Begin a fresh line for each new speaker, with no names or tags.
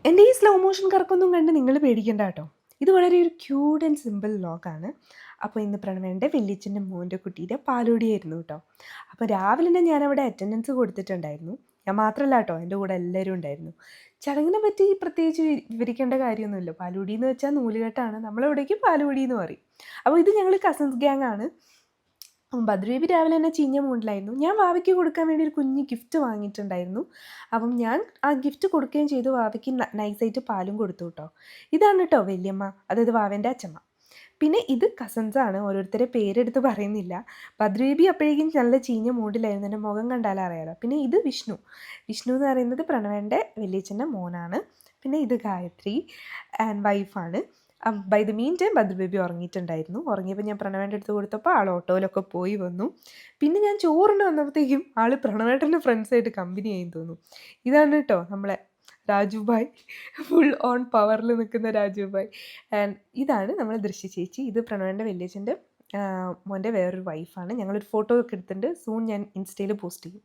എൻ്റെ ഈ slow motion കറക്കൊന്നും കണ്ട് നിങ്ങൾ പേടിക്കണ്ട കേട്ടോ. ഇത് വളരെ ഒരു ക്യൂട്ട് ആൻഡ് സിമ്പിൾ വ്ലോഗാണ്. അപ്പോൾ ഇന്ന് പ്രണവേൻ്റെ വല്യച്ഛൻ്റെ മോൻ്റെ കുട്ടിയുടെ പാലുകുടിയായിരുന്നു കേട്ടോ. അപ്പോൾ രാവിലെ തന്നെ ഞാനവിടെ അറ്റൻഡൻസ് കൊടുത്തിട്ടുണ്ടായിരുന്നു. ഞാൻ മാത്രമല്ല കേട്ടോ, എൻ്റെ കൂടെ എല്ലാവരും ഉണ്ടായിരുന്നു. ചടങ്ങിനെ പറ്റി പ്രത്യേകിച്ച് വിവരിക്കേണ്ട കാര്യമൊന്നുമില്ല. പാലുകുടി എന്ന് വെച്ചാൽ നൂലുകെട്ടാണ്. നമ്മളെവിടേക്ക് പാലുകുടി എന്ന് പറയും. അപ്പോൾ ഇത് ഞങ്ങൾ കസിൻസ് ഗ്യാങ് ആണ്. ഭദ്രദേവി രാവിലെ തന്നെ ചീഞ്ഞ മൂഡിലായിരുന്നു. ഞാൻ വാവയ്ക്ക് കൊടുക്കാൻ വേണ്ടി ഒരു കുഞ്ഞ് ഗിഫ്റ്റ് വാങ്ങിയിട്ടുണ്ടായിരുന്നു. അപ്പം ഞാൻ ആ ഗിഫ്റ്റ് കൊടുക്കുകയും ചെയ്തു. വാവയ്ക്ക് നൈസായിട്ട് പാലും കൊടുത്തു കേട്ടോ. ഇതാണ് കേട്ടോ വല്യമ്മ, അതായത് വാവേൻ്റെ അച്ഛമ്മ. പിന്നെ ഇത് കസിൻസാണ്. ഓരോരുത്തരെ പേരെടുത്ത് പറയുന്നില്ല. ഭദ്രദേവി അപ്പോഴേക്കും നല്ല ചീഞ്ഞ മൂഡിലായിരുന്നു. എൻ്റെ മുഖം കണ്ടാൽ അറിയാലോ. പിന്നെ ഇത് വിഷ്ണു. വിഷ്ണു എന്ന് പറയുന്നത് പ്രണവേൻ്റെ വലിയച്ഛൻ്റെ മോനാണ്. പിന്നെ ഇത് ഗായത്രി ആൻഡ് വൈഫാണ്. ബൈ ദ മീൻ ടൈം ഭദ്രബേബി ഉറങ്ങിയിട്ടുണ്ടായിരുന്നു. ഉറങ്ങിയപ്പോൾ ഞാൻ പ്രണവേൻ്റെ അടുത്ത് കൊടുത്തപ്പോൾ ആൾ ഓട്ടോയിലൊക്കെ പോയി വന്നു. പിന്നെ ഞാൻ ചോറിന് വന്നപ്പോഴത്തേക്കും ആൾ പ്രണവേട്ടൻ്റെ ഫ്രണ്ട്സായിട്ട് കമ്പനി ആയി തോന്നുന്നു. ഇതാണ് കേട്ടോ നമ്മളെ രാജു ഭായ്, ഫുൾ ഓൺ പവറിൽ നിൽക്കുന്ന രാജു ഭായ്. ആൻഡ് ഇതാണ് നമ്മളെ ദൃശ്യ ചേച്ചി. ഇത് പ്രണവേൻ്റെ വല്യച്ഛൻ്റെ മോൻ്റെ വേറൊരു വൈഫാണ്. ഞങ്ങളൊരു ഫോട്ടോ ഒക്കെ എടുത്തിട്ടുണ്ട്. സൂൺ ഞാൻ ഇൻസ്റ്റയിൽ പോസ്റ്റ് ചെയ്യും.